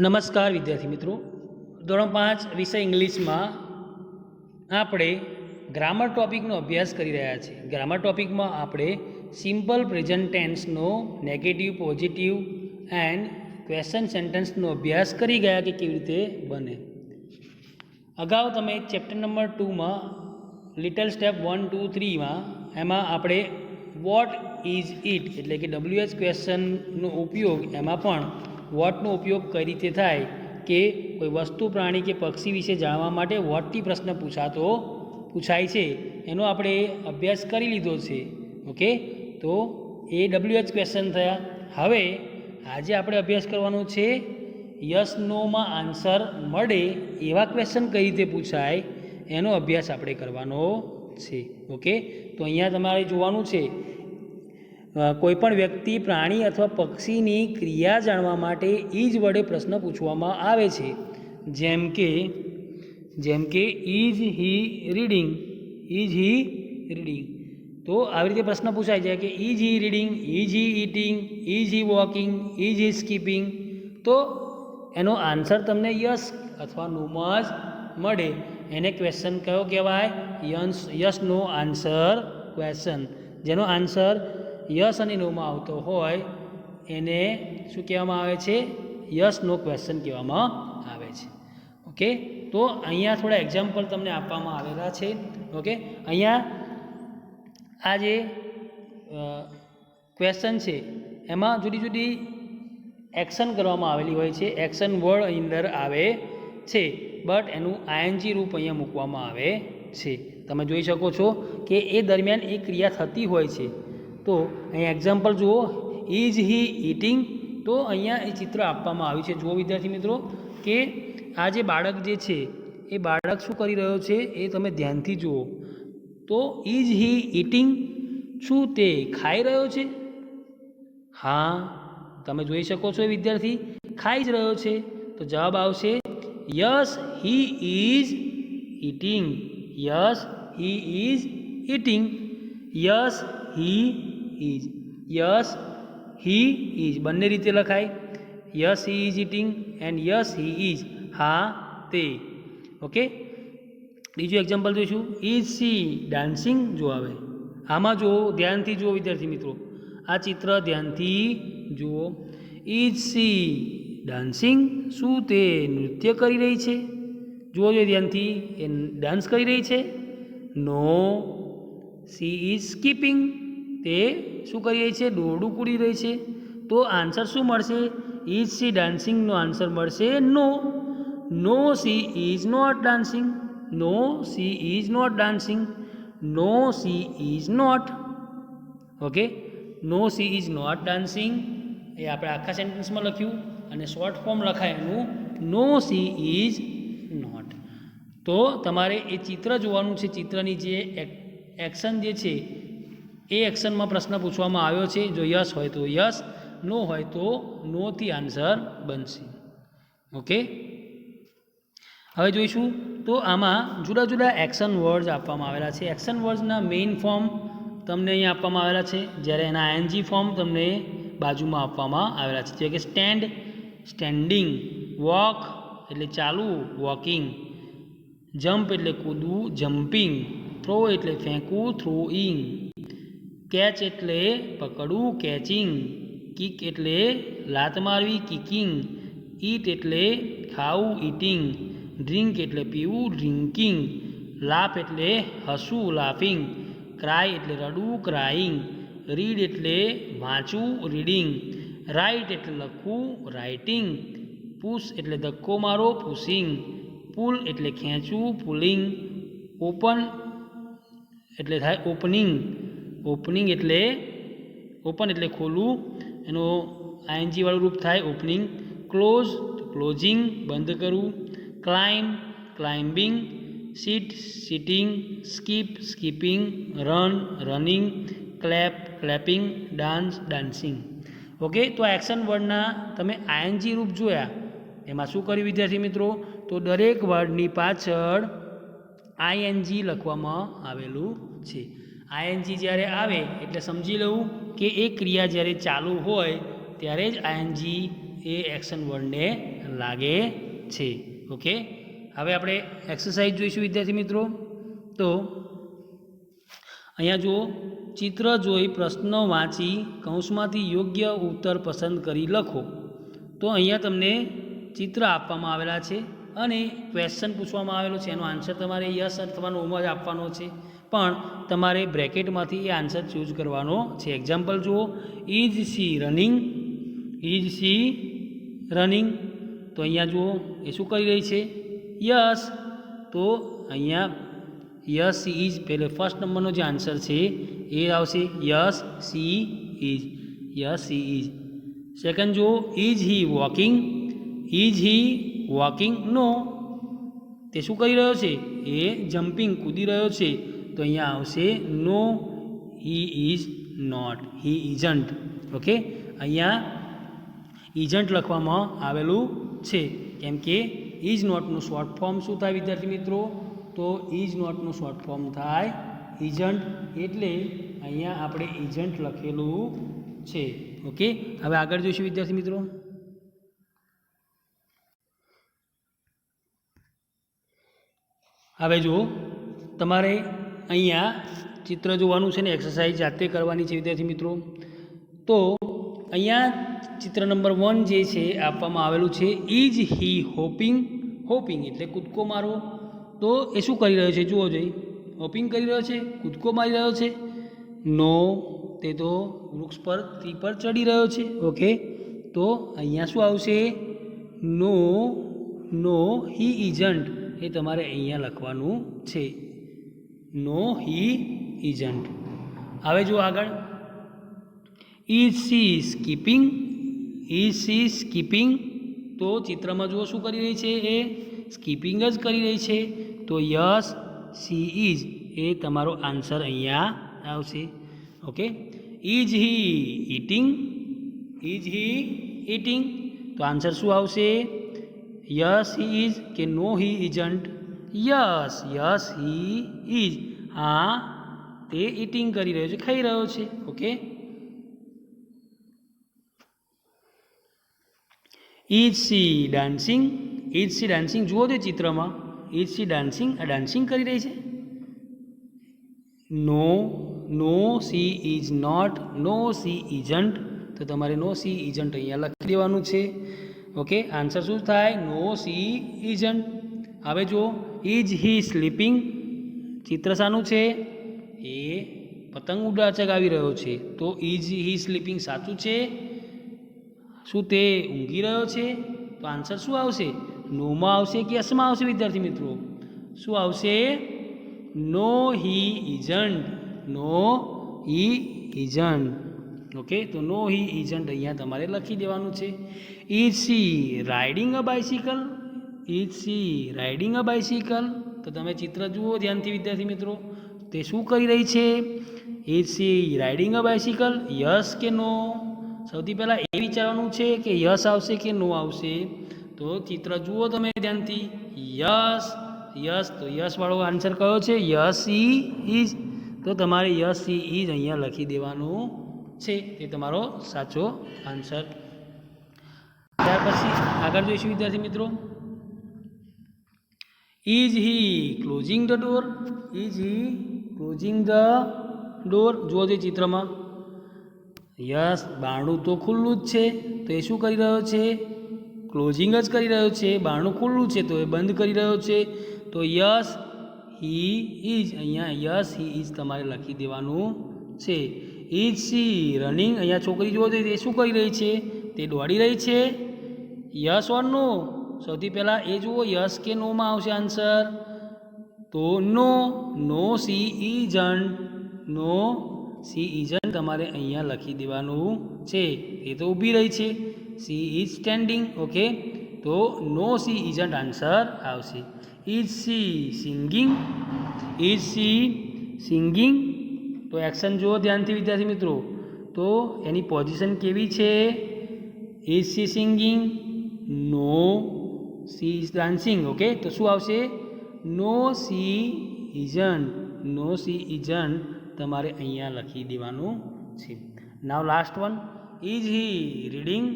નમસ્કાર વિદ્યાર્થી મિત્રો, ધોરણ 5 વિષય ઇંગ્લિશમાં આપણે ગ્રામર ટોપિકનો અભ્યાસ કરી રહ્યા છીએ. ગ્રામર ટોપિકમાં આપણે સિમ્પલ પ્રેઝન્ટ ટેન્સનો નેગેટિવ, પોઝિટિવ એન્ડ ક્વેશ્ચન સેન્ટેન્સનો અભ્યાસ કરી ગયા કે કેવી રીતે બને. અગાઉ તમે ચેપ્ટર નંબર 2માં લિટલ સ્ટેપ 1, 2, 3માં એમાં આપણે વોટ ઇઝ ઇટ એટલે કે WH ક્વેશ્ચનનો ઉપયોગ, એમાં પણ વોટનો ઉપયોગ કઈ રીતે થાય કે કોઈ વસ્તુ, પ્રાણી કે પક્ષી વિશે જાણવા માટે વોટથી પ્રશ્ન પૂછાય છે એનો આપણે અભ્યાસ કરી લીધો છે. ઓકે, તો એ WH ક્વેશ્ચન થયા. હવે આજે આપણે અભ્યાસ કરવાનો છે યસ નોમાં આન્સર મળે એવા ક્વેશ્ચન કઈ રીતે પૂછાય એનો અભ્યાસ આપણે કરવાનો છે. ઓકે, તો અહીંયા તમારે જોવાનું છે કોઈપણ વ્યક્તિ, પ્રાણી અથવા પક્ષીની ક્રિયા જાણવા માટે ઇઝ વડે પ્રશ્ન પૂછવામાં આવે છે. જેમ કે is he reading, is he reading. તો આવી રીતે પ્રશ્ન પૂછાય છે કે is he reading, is he eating, is he walking, is he skipping. તો એનો આન્સર તમને યસ અથવા નોમાં જ મળે. એને ક્વેશ્ચન કયો કહેવાય? Yes no answer question. જેનો આન્સર યસ અને નોમાં આવતો હોય એને શું કહેવામાં આવે છે? યસ નો ક્વેશ્ચન કહેવામાં આવે છે. ઓકે, તો અહીંયા થોડા એક્ઝામ્પલ તમને આપવામાં આવેલા છે. ઓકે, અહીંયા આ જે ક્વેશ્ચન છે એમાં જુદી જુદી એક્શન કરવામાં આવેલી હોય છે. એક્શન વર્ડ અહીં અંદર આવે છે, બટ એનું આઈએનજી રૂપ અહીંયા મૂકવામાં આવે છે. તમે જોઈ શકો છો કે એ દરમિયાન એ ક્રિયા થતી હોય છે. તો અહીંયા એક્ઝામ્પલ જુઓ, ઇઝ હી ઇટિંગ. તો અહીંયા એ ચિત્ર આપવામાં આવ્યું છે. જુઓ વિદ્યાર્થી મિત્રો કે આ જે બાળક જે છે એ બાળક શું કરી રહ્યો છે એ તમે ધ્યાનથી જુઓ. તો ઇઝ હી ઇટિંગ, શું તે ખાઈ રહ્યો છે? હા, તમે જોઈ શકો છો એ વિદ્યાર્થી ખાઈ જ રહ્યો છે. તો જવાબ આવશે yes he is eating. Yes he is eating. Yes he is. Yes he is બંને રીતે લખાય. Yes he is eating and yes he is, હા તે. ઓકે, બીજું એક્ઝામ્પલ જોઈશું. Is she dancing. જો આવે આમાં જુઓ, ધ્યાનથી જુઓ વિદ્યાર્થી મિત્રો, આ ચિત્ર ધ્યાનથી જુઓ. ઇઝ સી ડાન્સિંગ, શું તે નૃત્ય કરી રહી છે? જુઓ જો ધ્યાનથી, એ ડાન્સ કરી રહી છે? નો. સી ઇઝ સ્કીપિંગ, તે શું કરી રહી છે? દોરડું કૂદી રહી છે. તો આન્સર શું મળશે? ઇઝ સી ડાન્સિંગનો આન્સર મળશે no. No she is not dancing. No she is not dancing. No she is not. Okay, no she is not dancing એ આપણે આખા સેન્ટેન્સમાં લખ્યું અને શોર્ટ ફોર્મ લખાય એનું નો સી ઇઝ નોટ. તો તમારે એ ચિત્ર જોવાનું છે. ચિત્રની જે એક્શન જે છે એ એક્શનમાં પ્રશ્ન પૂછવામાં આવ્યો છે. જો યસ હોય તો યસ, નો હોય તો નોથી આન્સર બનશે. ઓકે, હવે જોઈશું. તો આમાં જુદા જુદા એક્શન વર્ડ્સ આપવામાં આવેલા છે. એક્શન વર્ડ્સના મેઇન ફોર્મ તમને અહીંયા આપવામાં આવેલા છે, જ્યારે એના આઈએનજી ફોર્મ તમને બાજુમાં આપવામાં આવેલા છે. જેમ કે સ્ટેન્ડ, સ્ટેન્ડિંગ. વોક એટલે ચાલવું, વોકિંગ. જમ્પ એટલે કૂદવું, જમ્પિંગ. થ્રો એટલે ફેંકવું, થ્રોઈંગ. કેચ એટલે પકડવું, કેચિંગ. કિક એટલે લાત મારવી, કિકિંગ. ઈટ એટલે ખાવું, ઈટિંગ. ડ્રિંક એટલે પીવું, ડ્રિંકિંગ. લાફ એટલે હસવું, લાફિંગ. ક્રાય એટલે રડવું, ક્રાઇંગ. રીડ એટલે વાંચવું, રીડિંગ. રાઇટ એટલે લખવું, રાઇટિંગ. પુશ એટલે ધક્કો મારો, પુશિંગ. પુલ એટલે ખેંચવું, પુલિંગ. ઓપન એટલે થાય ઓપનિંગ. ઓપનિંગ એટલે ઓપન એટલે ખોલવું, એનો આઈએનજી વાળું રૂપ થાય ઓપનિંગ. ક્લોઝ ક્લોઝિંગ, બંધ કરવું. Climb, climbing. Sit, sitting. Skip, skipping. Run, running. Clap, clapping. Dance, dancing. Okay, તો એક્શન વર્ડના તમે આઈએનજી રૂપ જોયા. એમાં શું કર્યું વિદ્યાર્થી મિત્રો? તો દરેક વર્ડની પાછળ આઈએનજી લખવામાં આવેલું છે. આઈએનજી જ્યારે આવે એટલે સમજી લેવું કે એ ક્રિયા જ્યારે ચાલુ હોય ત્યારે જ આઈએનજી એ એક્શન વર્ડને લાગે છે. ઓકે, હવે આપણે એક્સરસાઇઝ જોઈશું વિદ્યાર્થી મિત્રો. તો અહીંયા જુઓ, ચિત્ર જોઈ પ્રશ્ન વાંચી કૌંસમાંથી યોગ્ય ઉત્તર પસંદ કરી લખો. તો અહીંયા તમને ચિત્ર આપવામાં આવેલા છે અને ક્વેશ્ચન પૂછવામાં આવેલો છે. એનો આન્સર તમારે યસ અથવા નોમાં જ આપવાનો છે, પણ તમારે બ્રેકેટમાંથી એ આન્સર ચૂઝ કરવાનો છે. એક્ઝામ્પલ જુઓ, is C running, is C running. તો અહીંયા જુઓ એ શું કરી રહી છે? યસ. તો અહીંયા યસ સી ઇઝ, પહેલે ફર્સ્ટ નંબરનો જે આન્સર છે એ આવશે yes she is, yes she is. Second જુઓ, is he walking, is he walking? No. તે શું કરી રહ્યો છે? એ જમ્પિંગ, કૂદી રહ્યો છે. તો અહીંયા આવશે no, he is not, he isn't. Okay, અહીંયા ઇઝન્ટ લખવામાં આવેલું છે, કેમ કે ઇઝ નોટનું શોર્ટ ફોર્મ શું થાય વિદ્યાર્થી મિત્રો? તો ઇઝ નોટનું શોર્ટ ફોર્મ થાય ઇઝન્ટ, એટલે અહીંયા આપણે ઇઝન્ટ લખેલું છે. ઓકે, હવે આગળ જોઈશું વિદ્યાર્થી મિત્રો. હવે જુઓ, તમારે અહીંયા ચિત્ર જોવાનું છે ને એક્સરસાઇઝ જાતે કરવાની છે વિદ્યાર્થી મિત્રો. તો અહીંયા ચિત્ર નંબર 1 જે છે આપવામાં આવેલું છે, ઇઝ હી હોપિંગ, હોપિંગ એટલે કૂદકો મારો. તો એ શું કરી રહ્યો છે? જુઓ જોઈ, હોપિંગ કરી રહ્યો છે, કૂદકો મારી રહ્યો છે? નો, તે તો વૃક્ષ પર, ટ્રી પર ચડી રહ્યો છે. ઓકે, તો અહીંયા શું આવશે? નો, નો હી ઇઝન્ટ, એ તમારે અહીંયા લખવાનું છે. No he isn't. હવે જો આગળ, is she skipping, is she skipping? તો ચિત્રમાં જુઓ શું કરી રહી છે? એ સ્કીપિંગ જ કરી રહી છે. તો યસ સી ઇઝ, એ તમારો આન્સર અહીંયા આવશે. Okay, is he eating, is he eating? તો આન્સર શું આવશે? યસ હી ઇઝ કે no he isn't? Yes, yes he is. હા, તે ઇટિંગ કરી રહ્યો છે, ખાઈ રહ્યો છે. Okay, is she dancing, is she dancing? જુઓ તે ચિત્રમાં, ઇઝ સી ડાન્સિંગ? આ ડાન્સિંગ કરી રહી છે? No, no she is not, no she isn't? તો તમારે નો સી ઇઝન્ટ અહીંયા લખી દેવાનું છે. ઓકે, આન્સર શું થાય? નો સી ઇઝન્ટ. હવે જુઓ, ઇઝ હી સ્લીપિંગ? ચિત્ર શાનું છે? એ પતંગ ચગાવી રહ્યો છે. તો ઇઝ હી સ્લીપિંગ સાચું છે? શું તે ઊંઘી રહ્યો છે? તો આન્સર શું આવશે? નોમાં આવશે કે યસમાં આવશે વિદ્યાર્થી મિત્રો? શું આવશે? No he isn't, no he isn't. Okay, તો નો હી ઇઝન્ટ અહીંયા તમારે લખી દેવાનું છે. Is she riding a bicycle? Is she riding a bicycle? તો તમે ચિત્ર જુઓ ધ્યાનથી વિદ્યાર્થી મિત્રો, તે શું કરી રહી છે? Is she riding a bicycle? Yes કે નો? સૌથી પહેલાં એ વિચારવાનું છે કે યસ આવશે કે નો આવશે. તો ચિત્ર જુઓ તમે ધ્યાનથી, યસ, યસ. તો યસ વાળો આન્સર કયો છે? Yes she is. તો તમારે યસ સી ઇઝ અહીંયા લખી દેવાનું છે, તે તમારો સાચો આન્સર. ત્યાર પછી આગળ જોઈશું વિદ્યાર્થી મિત્રો, is he closing the door? Is he closing the door? જુઓ તે ચિત્રમાં, યસ, બારણું તો ખુલ્લું જ છે. તો એ શું કરી રહ્યો છે? ક્લોઝિંગ જ કરી રહ્યો છે. બારણું ખુલ્લું છે તો એ બંધ કરી રહ્યો છે. તો યસ હી ઇઝ, અહીંયા યસ હી ઇઝ તમારે લખી દેવાનું છે. Is C running? અહીંયા છોકરી જુઓ તે શું કરી રહી છે? તે દોડી રહી છે? યસ ઓર નો? સૌથી પહેલાં એ જુઓ, યસ કે નોમાં આવશે આન્સર? તો no, no she isn't, no she isn't તમારે અહીંયા લખી દેવાનું છે. એ તો ઊભી રહી છે. She is standing. ઓકે, તો નો સી ઇઝન્ટ આન્સર આવશે. Is she singing? Is she singing? તો એક્શન જુઓ ધ્યાનથી વિદ્યાર્થી મિત્રો, તો એની પોઝિશન કેવી છે? Is she singing? No, she is dancing. Okay, તો શું આવશે? No she isn't, no she isn't તમારે અહીંયા લખી દેવાનું છે. Now last one, is he reading?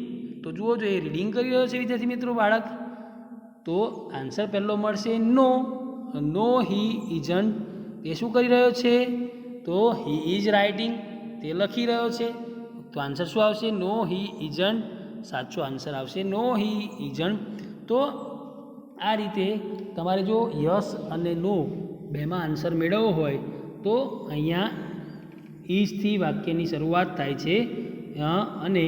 તો જુઓ જો એ રીડિંગ કરી રહ્યો છે વિદ્યાર્થી મિત્રો બાળક, તો આન્સર પહેલો મળશે નો. નો હી ઇઝન્ટ, તે શું કરી રહ્યો છે? તો હી ઇઝ રાઇટિંગ, તે લખી રહ્યો છે. તો આન્સર શું આવશે? No he isn't. સાચો આન્સર આવશે નો હી ઇઝન્ટ. તો આ રીતે તમારે જો યસ અને નો બેમાં આન્સર મેળવવો હોય તો અહીંયા ઇઝથી વાક્યની શરૂઆત થાય છે અને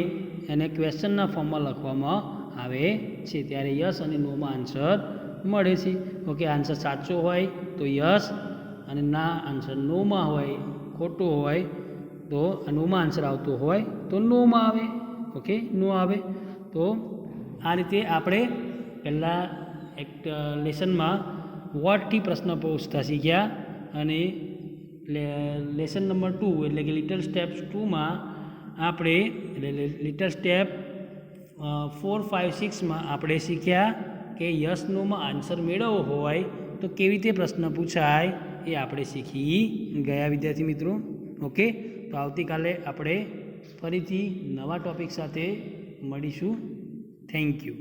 એને ક્વેશ્ચનના ફોર્મમાં લખવામાં આવે છે, ત્યારે યસ અને નોમાં આન્સર મળે છે. ઓકે, આન્સર સાચો હોય તો યસ, અને ના આન્સર નોમાં હોય, ખોટો હોય તો નોમાં આન્સર આવતો હોય તો નોમાં આવે. ઓકે, નો આવે. તો આ રીતે આપણે પહેલાં એક લેસનમાં વોટથી પ્રશ્ન પૂછતા શીખ્યા, અને લેસન નંબર 2 એટલે કે લિટલ સ્ટેપ્સ 2માં આપણે લિટલ સ્ટેપ 4, 5, 6માં આપણે શીખ્યા કે યસ નોમાં આન્સર મેળવવો હોય તો કેવી રીતે પ્રશ્ન પૂછાય એ આપણે શીખી ગયા વિદ્યાર્થી મિત્રો. ઓકે, તો આવતીકાલે આપણે ફરીથી નવા ટૉપિક સાથે મળીશું. Thank you.